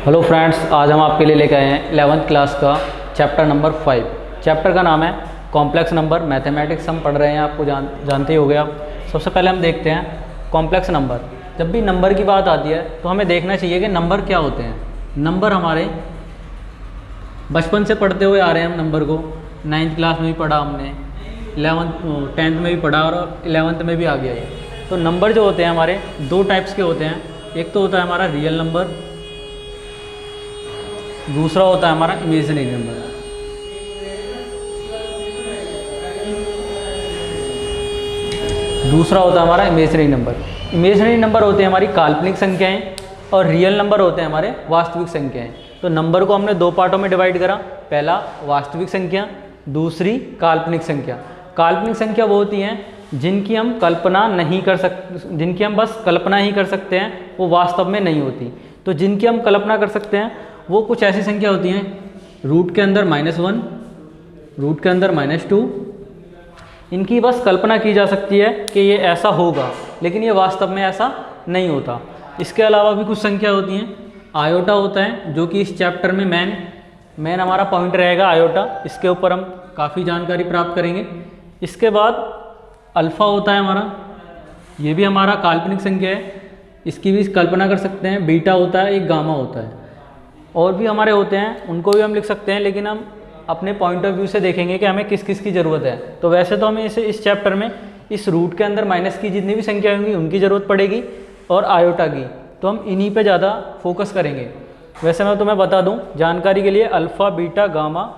Hello friends, आज हम आपके लिए लेकर आए हैं 11th क्लास का चैप्टर नंबर 5। चैप्टर का नाम है कॉम्प्लेक्स नंबर। मैथमेटिक्स हम पढ़ रहे हैं, आपको जानते ही हो गए आप। सबसे पहले हम देखते हैं कॉम्प्लेक्स नंबर। जब भी नंबर की बात आती है तो हमें देखना चाहिए कि नंबर क्या होते हैं। नंबर हमारे बचपन से पढ़ते हुए आ रहे हैं, हम नंबर को 9th क्लास में भी पढ़ा हमने, 10th में भी पढ़ा और 11th में भी आ गया है। तो नंबर जो होते हैं हमारे दो टाइप्स के होते हैं। एक तो होता है हमारा रियल नंबर, दूसरा होता है हमारा इमेजिनरी नंबर। दूसरा होता है हमारा इमेजिनरी नंबर। इमेजिनरी नंबर होते हैं हमारी काल्पनिक संख्याएं और रियल नंबर होते हैं हमारे वास्तविक संख्याएं। तो नंबर को हमने दो पार्टों में डिवाइड करा, पहला वास्तविक संख्या, दूसरी काल्पनिक संख्या। काल्पनिक संख्या वो होती हैं जिनकी हम कल्पना नहीं कर सकते, जिनकी हम बस कल्पना ही कर सकते हैं, वो वास्तव में नहीं होती। तो जिनकी हम कल्पना कर सकते हैं वो कुछ ऐसी संख्या होती हैं, रूट के अंदर -1, रूट के अंदर -2। इनकी बस कल्पना की जा सकती है कि ये ऐसा होगा, लेकिन ये वास्तव में ऐसा नहीं होता। इसके अलावा भी कुछ संख्या होती हैं। आयोटा होता है जो कि इस चैप्टर में मेन हमारा पॉइंट रहेगा, आयोटा। इसके ऊपर हम काफ़ी जानकारी प्राप्त करेंगे। इसके बाद अल्फ़ा होता है हमारा, ये भी हमारा काल्पनिक संख्या है, इसकी भी कल्पना कर सकते हैं। बीटा होता है, एक गामा होता है, और भी हमारे होते हैं, उनको भी हम लिख सकते हैं, लेकिन हम अपने पॉइंट ऑफ व्यू से देखेंगे कि हमें किस किस की ज़रूरत है। तो वैसे तो हमें इस चैप्टर में इस रूट के अंदर माइनस की जितनी भी संख्या होंगी उनकी ज़रूरत पड़ेगी, और आयोटा की, तो हम इन्हीं पे ज़्यादा फोकस करेंगे। वैसे मैं तुम्हें बता दूं जानकारी के लिए, अल्फ़ा, बीटा, गामा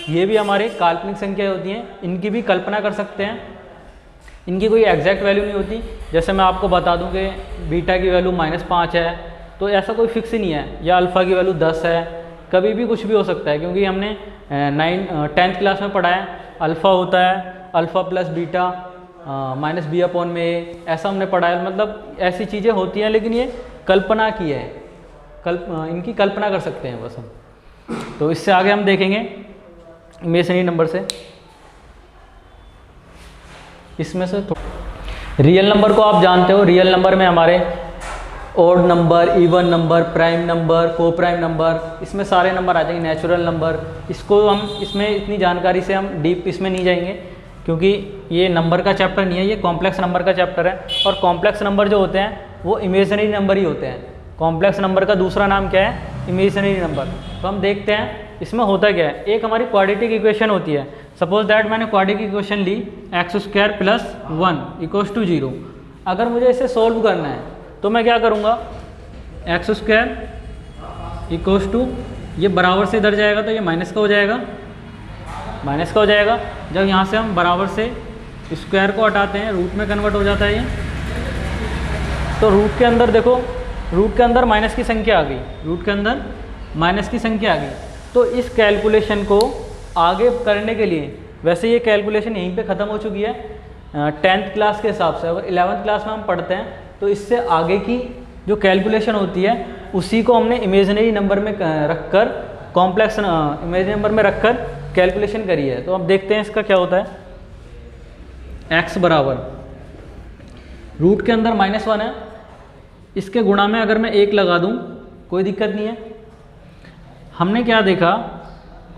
ये भी हमारे काल्पनिक संख्या होती हैं। इनकी भी कल्पना कर सकते हैं, इनकी कोई एग्जैक्ट वैल्यू नहीं होती। जैसे मैं आपको बता दूं कि बीटा की वैल्यू -5 है, तो ऐसा कोई फिक्स ही नहीं है, या अल्फ़ा की वैल्यू 10 है, कभी भी कुछ भी हो सकता है। क्योंकि हमने 10th क्लास में पढ़ा है, अल्फ़ा होता है अल्फ़ा प्लस बीटा -b/a, ऐसा हमने पढ़ा है। मतलब ऐसी चीज़ें होती हैं, लेकिन ये कल्पना की है, इनकी कल्पना कर सकते हैं बस हम। तो इससे आगे हम देखेंगे इमेजिनरी नंबर से। इसमें से रियल नंबर को आप जानते हो। रियल नंबर में हमारे odd number, even number, prime number, coprime number, इसमें सारे नंबर आ जाएंगे। नेचुरल नंबर, इसको हम इसमें इतनी जानकारी से हम डीप इसमें नहीं जाएंगे, क्योंकि ये नंबर का चैप्टर नहीं है, ये कॉम्प्लेक्स नंबर का चैप्टर है। और कॉम्प्लेक्स नंबर जो होते हैं वो इमेजिनरी नंबर ही होते हैं। कॉम्प्लेक्स नंबर का दूसरा नाम क्या है? Imaginary number. तो हम देखते हैं इसमें होता क्या है। एक हमारी क्वाड्रेटिक इक्वेशन होती है। सपोज दैट मैंने क्वाड्रेटिक इक्वेशन ली, x² + 1 = 0। अगर मुझे इसे सोल्व करना है तो मैं क्या करूँगा, x² = ये बराबर से इधर जाएगा तो ये माइनस का हो जाएगा, माइनस का हो जाएगा। जब यहाँ से हम बराबर से स्क्वायर को हटाते हैं, रूट में कन्वर्ट हो जाता है ये। तो रूट के अंदर देखो, रूट के अंदर माइनस की संख्या आ गई, रूट के अंदर माइनस की संख्या आ गई। तो इस कैलकुलेशन को आगे करने के लिए, वैसे ये कैलकुलेशन यहीं पे ख़त्म हो चुकी है 10th क्लास के हिसाब से। अगर 11th क्लास में हम पढ़ते हैं तो इससे आगे की जो कैलकुलेशन होती है उसी को हमने इमेजिनरी नंबर में रखकर, कॉम्प्लेक्स इमेजिनरी नंबर में रखकर कैलकुलेशन करी है। तो अब देखते हैं इसका क्या होता है। x बराबर रूट के अंदर -1 है, इसके गुणा में अगर मैं 1 लगा दूं कोई दिक्कत नहीं है। हमने क्या देखा,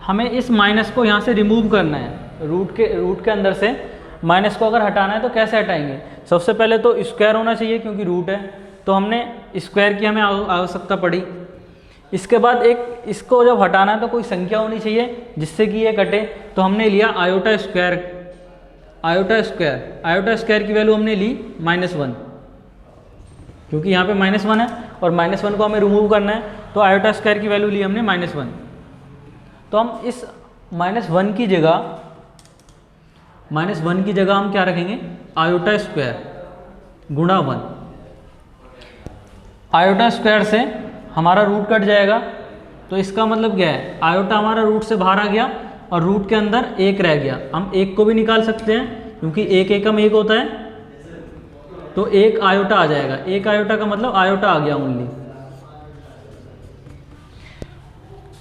हमें इस माइनस को यहाँ से रिमूव करना है। रूट के अंदर से माइनस को अगर हटाना है तो कैसे हटाएंगे? सबसे पहले तो स्क्वायर होना चाहिए, क्योंकि रूट है, तो हमने स्क्वायर की हमें आवश्यकता पड़ी। इसके बाद एक इसको जब हटाना है तो कोई संख्या होनी चाहिए जिससे कि ये कटे, तो हमने लिया आयोटा स्क्वायर। आयोटा स्क्वायर की वैल्यू हमने ली -1, क्योंकि यहाँ पे -1 है और -1 को हमें रिमूव करना है, तो आयोटा स्क्वायर की वैल्यू ली हमने -1। तो हम इस -1 की जगह हम क्या रखेंगे, आयोटा स्क्वायर गुणा 1। आयोटा स्क्वायर से हमारा रूट कट जाएगा, तो इसका मतलब क्या है, आयोटा हमारा रूट से बाहर आ गया और रूट के अंदर 1 रह गया। हम 1 को भी निकाल सकते हैं, क्योंकि 1 एकम 1 होता है, तो 1 आयोटा आ जाएगा। 1 आयोटा का मतलब आयोटा आ गया ओनली।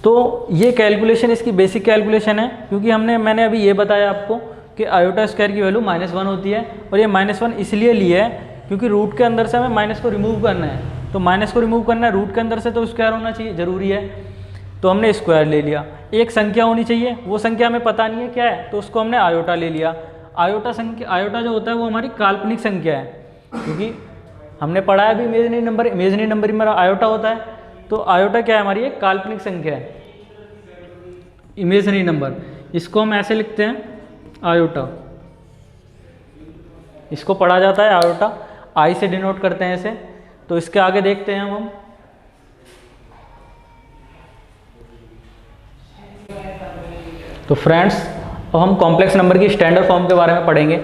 तो ये कैलकुलेशन इसकी बेसिक कैलकुलेशन है, क्योंकि मैंने अभी ये बताया आपको कि आयोटा स्क्वायर की वैल्यू -1 होती है, और ये -1 इसलिए ली है क्योंकि रूट के अंदर से हमें माइनस को रिमूव करना है। तो माइनस को रिमूव करना है, रूट के अंदर से तो स्क्वायर होना चाहिए, ज़रूरी है, तो हमने स्क्वायर ले लिया। एक संख्या होनी चाहिए, वो संख्या हमें पता नहीं है क्या है, तो उसको हमने आयोटा ले लिया। आयोटा संख्या, आयोटा जो होता है वो हमारी काल्पनिक संख्या है, क्योंकि हमने पढ़ा है अभी इमेजिनरी नंबर में आयोटा होता है, तो आयोटा क्या है हमारी एक काल्पनिक संख्या है, इमेजिनरी नंबर। इसको हम ऐसे लिखते हैं आयोटा, इसको पढ़ा जाता है आयोटा, आई से डिनोट करते हैं इसे। तो इसके आगे देखते हैं हम तो फ्रेंड्स अब हम कॉम्प्लेक्स नंबर की स्टैंडर्ड फॉर्म के बारे में पढ़ेंगे।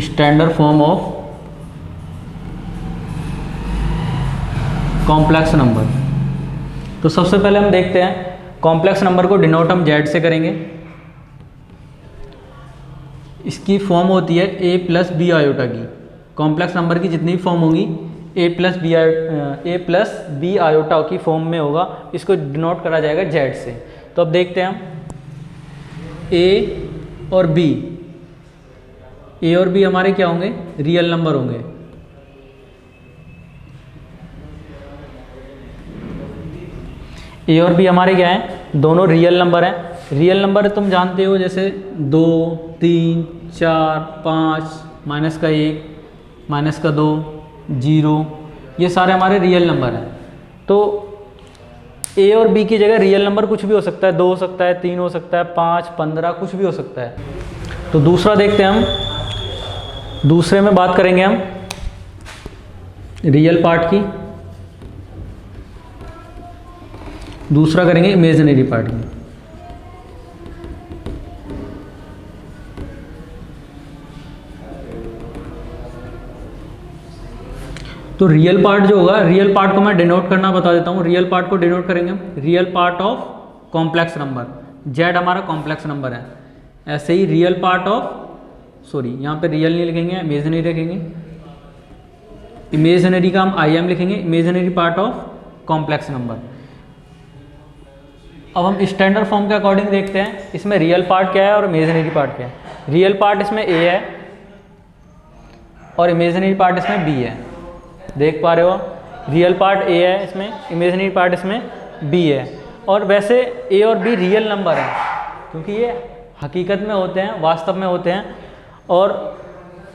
Standard form of complex number. तो सबसे पहले हम देखते हैं कॉम्प्लेक्स नंबर को डिनोट हम जेड से करेंगे। इसकी फॉर्म होती है ए प्लस बी आयोटा की। कॉम्प्लेक्स नंबर की जितनी फॉर्म होगी ए प्लस बी आयोटा की फॉर्म में होगा, इसको डिनोट करा जाएगा जेड से। तो अब देखते हैं हम ए और बी, ए और बी हमारे क्या होंगे, रियल नंबर होंगे। ए और बी हमारे क्या हैं, दोनों रियल नंबर हैं। रियल नंबर तुम जानते हो, जैसे 2, 3, 4, 5, माइनस का 1, माइनस का 2, 0, ये सारे हमारे रियल नंबर हैं। तो ए और बी की जगह रियल नंबर कुछ भी हो सकता है, 2 हो सकता है, 3 हो सकता है, 5, 15, कुछ भी हो सकता है। तो दूसरा देखते हैं हम, दूसरे में बात करेंगे हम रियल पार्ट की, दूसरा करेंगे इमेजिनरी पार्ट की। तो रियल पार्ट जो होगा, रियल पार्ट को मैं डिनोट करना बता देता हूँ। रियल पार्ट को डिनोट करेंगे हम real part of complex number. Z हमारा कॉम्प्लेक्स नंबर है। ऐसे ही रियल पार्ट ऑफ, सॉरी यहाँ पे रियल नहीं लिखेंगे, इमेजिनरी लिखेंगे। इमेजिनरी का हम आई एम लिखेंगे, imaginary part of complex number. अब हम स्टैंडर्ड फॉर्म के अकॉर्डिंग देखते हैं इसमें रियल पार्ट क्या है और इमेजिनरी पार्ट क्या है। रियल पार्ट इसमें ए है और इमेजिनरी पार्ट इसमें बी है। देख पा रहे हो, रियल पार्ट ए है इसमें, इमेजिनरी पार्ट इसमें बी है। और वैसे ए और बी रियल नंबर हैं, क्योंकि ये हकीकत में होते हैं, वास्तव में होते हैं। और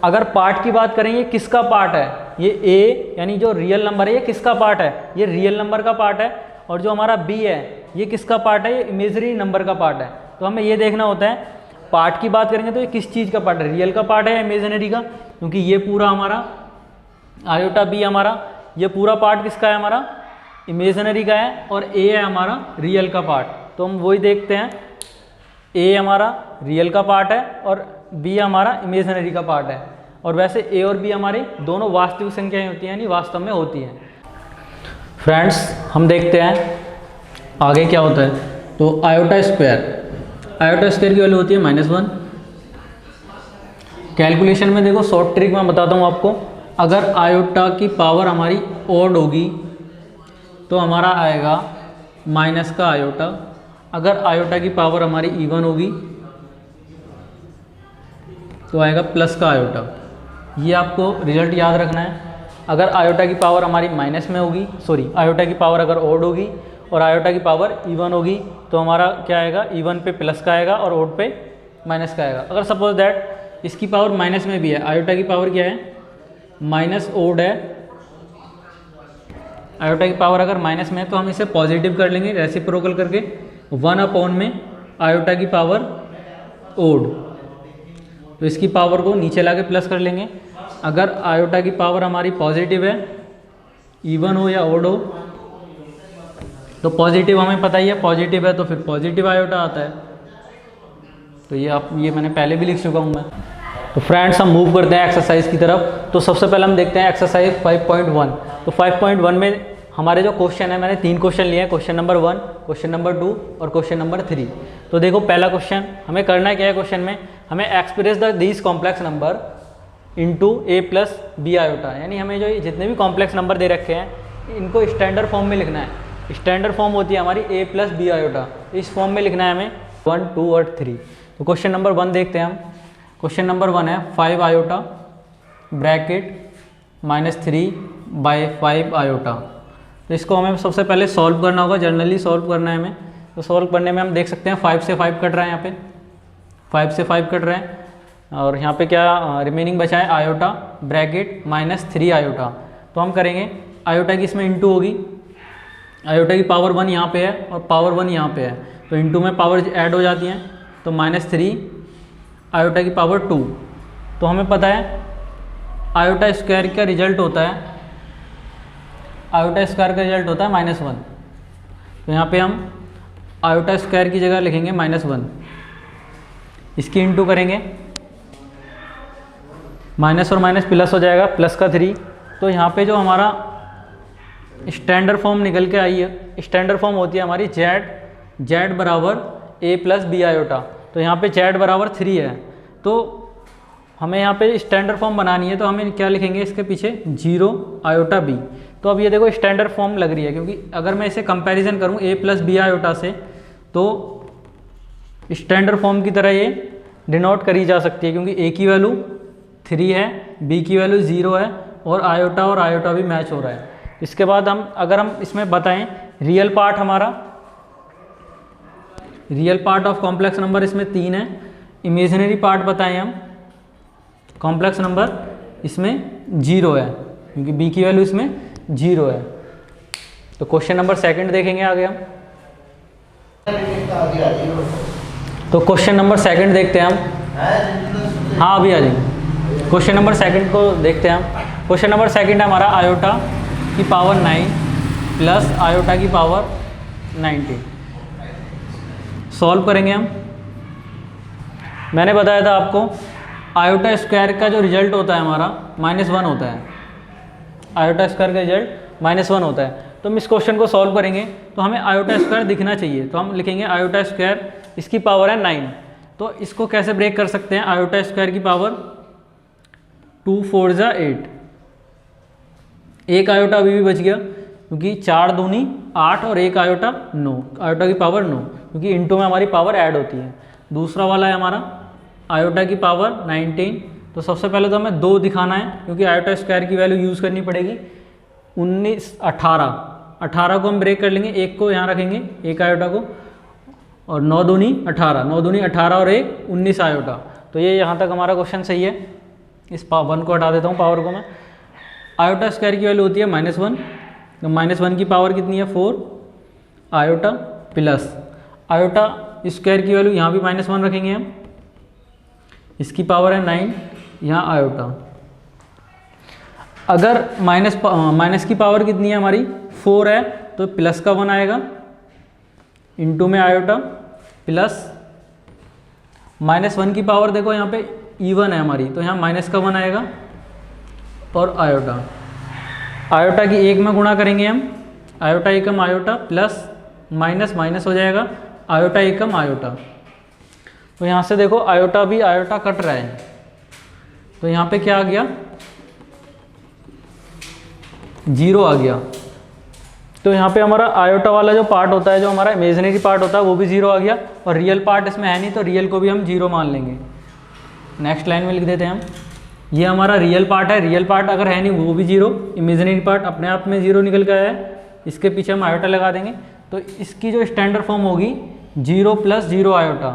अगर पार्ट की बात करें, ये किसका पार्ट है, ये ए यानी जो रियल नंबर है ये किसका पार्ट है, ये रियल नंबर का पार्ट है। और जो हमारा बी है ये किसका पार्ट है, ये इमेजिनरी नंबर का पार्ट है। तो हमें ये देखना होता है, पार्ट की बात करेंगे तो ये किस चीज़ का पार्ट है, रियल का पार्ट है या इमेजिनरी का। क्योंकि ये पूरा हमारा आयोटा बी हमारा, ये पूरा पार्ट किसका है, हमारा इमेजिनरी का है, और ए है हमारा रियल का पार्ट। तो हम वही देखते हैं, ए हमारा रियल का पार्ट है और बी हमारा इमेजिनरी का पार्ट है। और वैसे ए और बी हमारी दोनों वास्तविक संख्याएं होती हैं, यानी वास्तव में होती हैं। फ्रेंड्स हम देखते हैं आगे क्या होता है। तो आयोटा स्क्वायर की वैल्यू होती है -1। कैलकुलेशन में देखो, शॉर्ट ट्रिक मैं बताता हूँ आपको। अगर आयोटा की पावर हमारी ओड होगी तो हमारा आएगा माइनस का आयोटा। अगर आयोटा की पावर हमारी इवन होगी तो आएगा प्लस का आयोटा। ये आपको रिजल्ट याद रखना है। अगर आयोटा की पावर हमारी माइनस में होगी, सॉरी आयोटा की पावर अगर ओड होगी और आयोटा की पावर इवन होगी तो हमारा क्या आएगा, इवन पे प्लस का आएगा और ओड पे माइनस का आएगा। अगर सपोज दैट इसकी पावर माइनस में भी है, आयोटा की पावर क्या है, माइनस ओड है, आयोटा की पावर अगर माइनस में है तो हम इसे पॉजिटिव कर लेंगे रेसिप्रोकल करके, 1/, में आयोटा की पावर ओड। तो इसकी पावर को नीचे लाके प्लस कर लेंगे। अगर आयोटा की पावर हमारी पॉजिटिव है, इवन हो या ओड हो, तो पॉजिटिव हमें पता ही है, पॉजिटिव है तो फिर पॉजिटिव आयोटा आता है। तो ये मैंने पहले भी लिख चुका हूँ मैं। तो फ्रेंड्स हम मूव करते हैं एक्सरसाइज की तरफ। तो सबसे पहले हम देखते हैं एक्सरसाइज 5.1। तो 5.1 में हमारे जो क्वेश्चन है, मैंने 3 क्वेश्चन लिए हैं, क्वेश्चन नंबर 1, क्वेश्चन नंबर 2 और क्वेश्चन नंबर 3। तो देखो पहला क्वेश्चन हमें करना क्या है, क्वेश्चन में हमें express these complex number into a plus b iota, यानी हमें जो जितने भी कॉम्प्लेक्स नंबर दे रखे हैं इनको स्टैंडर्ड फॉर्म में लिखना है। स्टैंडर्ड फॉर्म होती है हमारी ए प्लस बी आयोटा, इस फॉर्म में लिखना है हमें 1, 2 और 3। तो क्वेश्चन नंबर 1 देखते हैं हम। क्वेश्चन नंबर 1 है 5 आयोटा ब्रैकेट -3/5 आयोटा। तो इसको हमें सबसे पहले सॉल्व करना होगा, जनरली सॉल्व करना है हमें। तो सॉल्व करने में हम देख सकते हैं 5 से 5 कट रहा है, यहाँ पे 5 से 5 कट रहे हैं, और यहाँ पे क्या रिमेनिंग बचा है आयोटा ब्रैकेट -3 आयोटा। तो हम करेंगे आयोटा की इसमें इंटू होगी, आयोटा की पावर 1 यहाँ पे है और पावर 1 यहाँ पे है, तो इंटू में पावर ऐड हो जाती हैं, तो -3 आयोटा की पावर 2। तो हमें पता है आयोटा स्क्वायर का रिजल्ट होता है, आयोटा स्क्वायर का रिजल्ट होता है -1। तो यहाँ पे हम आयोटा स्क्वायर की जगह लिखेंगे -1, इसकी इंटू करेंगे, माइनस और माइनस प्लस हो जाएगा, प्लस का 3। तो यहाँ पे जो हमारा स्टैंडर्ड फॉर्म निकल के आई है, स्टैंडर्ड फॉर्म होती है हमारी जेड बराबर a प्लस बी आयोटा। तो यहाँ पे जेड बराबर 3 है, तो हमें यहाँ पे स्टैंडर्ड फॉर्म बनानी है, तो हमें क्या लिखेंगे इसके पीछे 0 आयोटा बी। तो अब ये देखो स्टैंडर्ड फॉर्म लग रही है, क्योंकि अगर मैं इसे कंपैरिजन करूँ a प्लस बी आयोटा से, तो स्टैंडर्ड फॉर्म की तरह ये डिनोट करी जा सकती है, क्योंकि a की वैल्यू 3 है, b की वैल्यू 0 है, और आयोटा भी मैच हो रहा है। इसके बाद अगर हम इसमें बताएं रियल पार्ट हमारा, real part of complex number इसमें 3 है, इमेजिनरी पार्ट बताएं हम कॉम्प्लेक्स नंबर इसमें 0 है, क्योंकि b की वैल्यू इसमें 0 है। तो क्वेश्चन नंबर 2 देखेंगे आगे हम। तो क्वेश्चन नंबर 2 देखते हैं हम। हाँ अभी आ जाएंगे। क्वेश्चन नंबर 2 को देखते हैं हम। क्वेश्चन नंबर 2 है हमारा आयोटा की पावर 9 प्लस आयोटा की पावर 90। सॉल्व करेंगे हम। मैंने बताया था आपको आयोटा स्क्वायर का जो रिजल्ट होता है हमारा -1 होता है, आयोटा स्क्वायर का रिजल्ट -1 होता है। तो हम इस क्वेश्चन को सॉल्व करेंगे तो हमें आयोटा स्क्वायर दिखना चाहिए, तो हम लिखेंगे आयोटा स्क्वायर, इसकी पावर है 9। तो इसको कैसे ब्रेक कर सकते हैं, आयोटा स्क्वायर की पावर 2 4 जा 8, एक आयोटा अभी भी बच गया, क्योंकि 4 दूनी 8 और एक आयोटा 9, आयोटा की पावर 9, क्योंकि इंटू में हमारी पावर ऐड होती है। दूसरा वाला है हमारा आयोटा की पावर 19। तो सबसे पहले तो हमें 2 दिखाना है, क्योंकि आयोटा स्क्वायर की वैल्यू यूज़ करनी पड़ेगी। 19 18 को हम ब्रेक कर लेंगे, एक को यहाँ रखेंगे, एक आयोटा को, और 9 दूनी 18 और 1 19 आयोटा। तो ये यहाँ तक हमारा क्वेश्चन सही है। इस 1 को हटा देता हूँ, पावर को मैं। आयोटा स्क्वायर की वैल्यू होती है -1, तो -1 की पावर कितनी है 4 आयोटा प्लस आयोटा स्क्वायर की वैल्यू यहाँ भी -1 रखेंगे हम, इसकी पावर है 9, यहाँ आयोटा। अगर माइनस की पावर कितनी है हमारी 4 है, तो प्लस का 1 आएगा, इंटू में आयोटा प्लस -1 की पावर देखो यहाँ पे इवन है हमारी, तो यहाँ माइनस का 1 आएगा, और आयोटा की 1 में गुणा करेंगे हम, आयोटा एकम आयोटा प्लस माइनस हो जाएगा, आयोटा एकम आयोटा। तो यहाँ से देखो आयोटा भी आयोटा कट रहा है, तो यहाँ पे क्या आ गया 0 आ गया। तो यहाँ पे हमारा आयोटा वाला जो पार्ट होता है, जो हमारा इमेजिनरी पार्ट होता है, वो भी 0 आ गया, और रियल पार्ट इसमें है नहीं, तो रियल को भी हम 0 मान लेंगे। नेक्स्ट लाइन में लिख देते हैं हम, ये हमारा रियल पार्ट है, रियल पार्ट अगर है नहीं वो भी 0, इमेजिनरी पार्ट अपने आप में 0 निकल के आया है, इसके पीछे हम आयोटा लगा देंगे। तो इसकी जो स्टैंडर्ड फॉर्म होगी 0 + 0 आयोटा।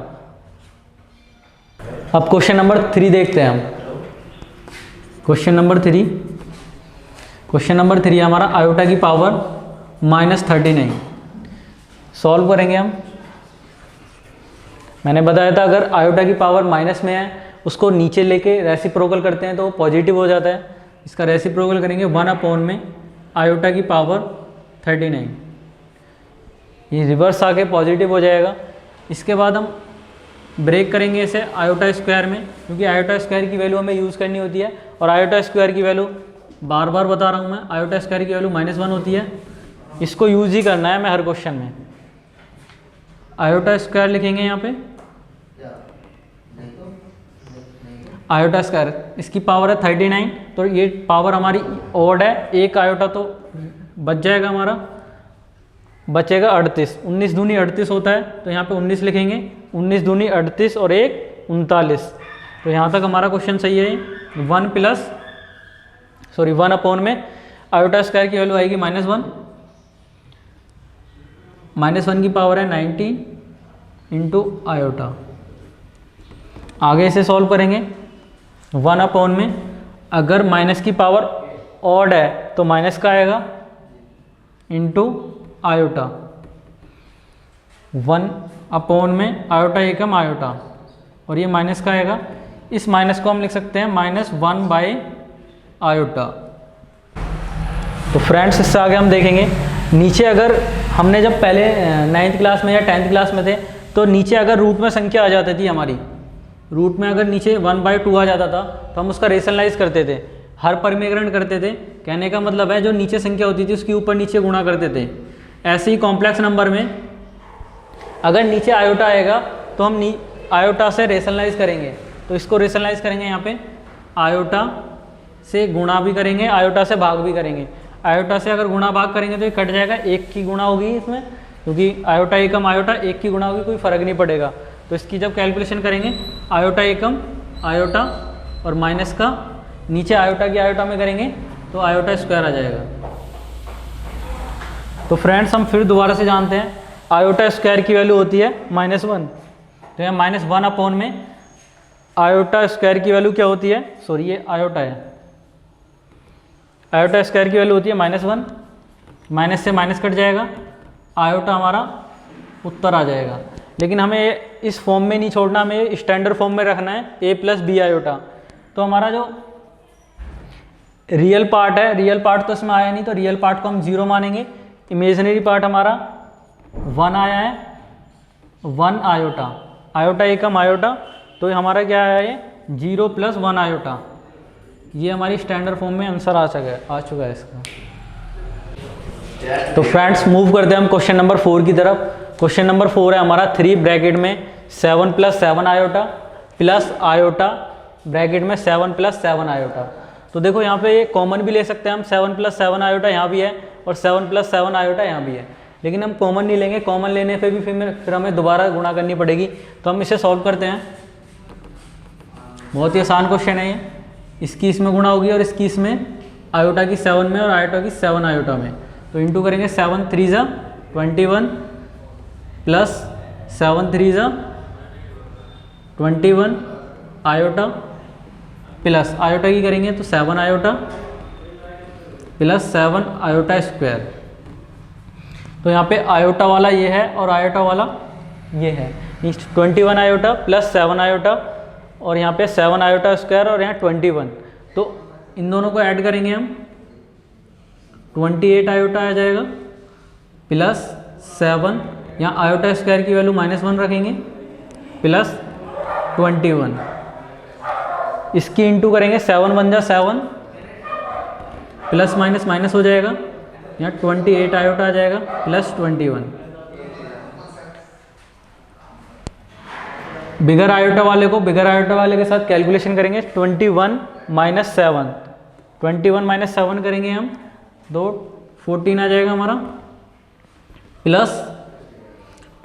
अब क्वेश्चन नंबर 3 देखते हैं हम। क्वेश्चन नंबर 3 है हमारा आयोटा की पावर -39। सॉल्व करेंगे हम। मैंने बताया था अगर आयोटा की पावर माइनस में है, उसको नीचे लेके रेसिप्रोकल करते हैं तो वो पॉजिटिव हो जाता है। इसका रेसिप्रोकल करेंगे 1 में आयोटा की पावर 39, ये रिवर्स आके पॉजिटिव हो जाएगा। इसके बाद हम ब्रेक करेंगे इसे आयोटा स्क्वायर में, क्योंकि आयोटा स्क्वायर की वैल्यू हमें यूज़ करनी होती है, और आयोटा स्क्वायर की वैल्यू बार बार बता रहा हूँ मैं, आयोटा स्क्वायर की वैल्यू -1 होती है, इसको यूज़ ही करना है मैं हर क्वेश्चन में। आयोटा स्क्वायर लिखेंगे यहाँ पे, आयोटा स्क्वायर, इसकी पावर है 39, तो ये पावर हमारी ऑड है, एक आयोटा तो बच जाएगा हमारा, बचेगा 38, 19 दूनी 38 होता है, तो यहाँ पे 19 लिखेंगे, 19 दूनी 38 और 1 39, तो यहाँ तक हमारा क्वेश्चन सही है। 1 अपॉन में आयोटा स्क्वायर की वैल्यू आएगी -1, -1 की पावर है 90 इंटू आयोटा। आगे इसे सॉल्व करेंगे। 1 अपॉन में अगर माइनस की पावर ऑड है तो माइनस का आएगा इंटू आयोटा। 1 अपॉन में आयोटा एकम आयोटा और ये माइनस का आएगा। इस माइनस को हम लिख सकते हैं -1 बाई आयोटा। तो फ्रेंड्स इससे आगे हम देखेंगे नीचे अगर हमने जब पहले 9th क्लास में या 10th क्लास में थे तो नीचे अगर रूट में संख्या आ जाती थी हमारी, रूट में अगर नीचे 1/2 आ जाता था तो हम उसका रेशनलाइज करते थे, हर परिमेयकरण करते थे। कहने का मतलब है जो नीचे संख्या होती थी उसके ऊपर नीचे गुणा करते थे। ऐसे ही कॉम्प्लेक्स नंबर में अगर नीचे आयोटा आएगा तो हम आयोटा से रेशनलाइज करेंगे। तो इसको रेशनलाइज करेंगे, यहाँ पे आयोटा से गुणा भी करेंगे, आयोटा से भाग भी करेंगे। आयोटा से अगर गुणा भाग करेंगे तो ये कट जाएगा, 1 की गुणा होगी इसमें, क्योंकि आयोटा एकम आयोटा 1 की गुणा होगी, कोई फर्क नहीं पड़ेगा। तो इसकी जब कैलकुलेशन करेंगे आयोटा एकम आयोटा और माइनस का नीचे आयोटा की आयोटा में करेंगे तो आयोटा स्क्वायर आ जाएगा। तो फ्रेंड्स हम फिर दोबारा से जानते हैं आयोटा स्क्वायर की वैल्यू होती है -1। तो यहाँ -1 अपॉन में आयोटा स्क्वायर की वैल्यू क्या होती है, सॉरी ये आयोटा है, आयोटा स्क्वायर की वैल्यू होती है -1, माइनस से माइनस कट जाएगा, आयोटा हमारा उत्तर आ जाएगा। लेकिन हमें इस फॉर्म में नहीं छोड़ना, हमें स्टैंडर्ड फॉर्म में रखना है a+b आयोटा। तो हमारा जो रियल पार्ट है, रियल पार्ट तो इसमें आया नहीं, तो रियल पार्ट को हम 0 मानेंगे। इमेजिनरी पार्ट हमारा 1 आया है, 1 आयोटा, आयोटा एकम आयोटा, तो हमारा क्या आया है 0 + 1 आयोटा। ये हमारी स्टैंडर्ड फॉर्म में आंसर आ चुका है इसका। तो फ्रेंड्स मूव करते हैं हम क्वेश्चन नंबर 4 की तरफ। क्वेश्चन नंबर 4 है हमारा 3 ब्रैकेट में 7 + 7 आयोटा प्लस आयोटा ब्रैकेट में 7 + 7 आयोटा। तो देखो यहाँ पे ये कॉमन भी ले सकते हैं हम, 7 + 7 आयोटा यहाँ भी है और 7 + 7 आयोटा यहाँ भी है, लेकिन हम कॉमन नहीं लेंगे। कॉमन लेने पे भी फिर हमें दोबारा गुणा करनी पड़ेगी। तो हम इसे सॉल्व करते हैं। बहुत ही आसान क्वेश्चन है ये। इसकी इसमें गुणा होगी और इसकी इसमें आयोटा की 7 में और आयोटा की 7 आयोटा में। तो इंटू करेंगे 7 3 = 21 प्लस 7 3 = 21 आयोटा प्लस आयोटा की करेंगे तो 7 आयोटा प्लस 7 आयोटा स्क्वायर। तो यहाँ पे आयोटा वाला ये है और आयोटा वाला ये है। 21 आयोटा प्लस 7 आयोटा और यहाँ पे 7 आयोटा स्क्वायर और यहाँ 21। तो इन दोनों को ऐड करेंगे हम, 28 आयोटा आ जाएगा प्लस 7, यहाँ आयोटा स्क्वायर की वैल्यू -1 रखेंगे प्लस 21। इसकी इंटू करेंगे 7 × 1 = 7 प्लस माइनस माइनस हो जाएगा, यहाँ 28 आयोटा आ जाएगा प्लस 21। बिगर आयोटा वाले को बिगर आयोटा वाले के साथ कैलकुलेशन करेंगे। 21 - 7, 21 - 7 करेंगे हम, 14 आ जाएगा हमारा प्लस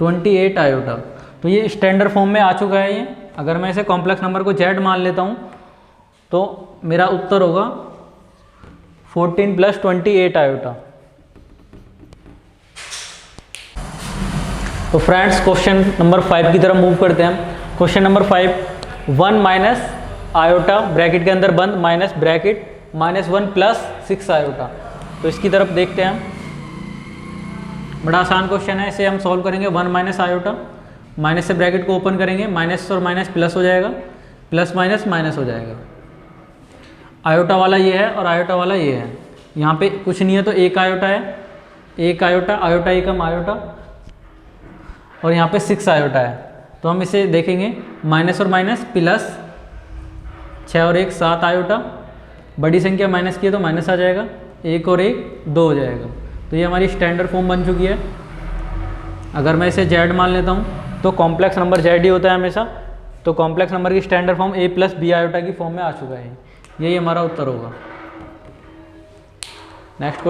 28 आयोटा। तो ये स्टैंडर्ड फॉर्म में आ चुका है ये। अगर मैं इसे कॉम्प्लेक्स नंबर को z मान लेता हूँ तो मेरा उत्तर होगा 14 + 28 आयोटा। तो फ्रेंड्स क्वेश्चन नंबर 5 की तरफ मूव करते हैं हम। क्वेश्चन नंबर 5, 1 - आयोटा ब्रैकेट के अंदर बंद माइनस ब्रैकेट -1 प्लस 6 आयोटा। तो इसकी तरफ देखते हैं हम। बड़ा आसान क्वेश्चन है, इसे हम सॉल्व करेंगे। 1 - आयोटा, माइनस से ब्रैकेट को ओपन करेंगे, माइनस और माइनस प्लस हो जाएगा, प्लस माइनस माइनस हो जाएगा। आयोटा वाला ये है और आयोटा वाला ये है। यहाँ पे कुछ नहीं है तो 1 आयोटा है, 1 आयोटा, आयोटा एकम आयोटा और यहाँ पे 6 आयोटा है। तो हम इसे देखेंगे, माइनस और माइनस प्लस 6 और 1 7 आयोटा, बड़ी संख्या माइनस की है तो माइनस आ जाएगा, 1 और 1 2 हो जाएगा। तो ये हमारी स्टैंडर्ड फॉर्म बन चुकी है। अगर मैं इसे z मान लेता हूँ तो कॉम्प्लेक्स नंबर z ही होता है हमेशा। तो कॉम्प्लेक्स नंबर की स्टैंडर्ड फॉर्म a+b आयोटा की फॉर्म में आ चुका है। यही हमारा उत्तर होगा। नेक्स्ट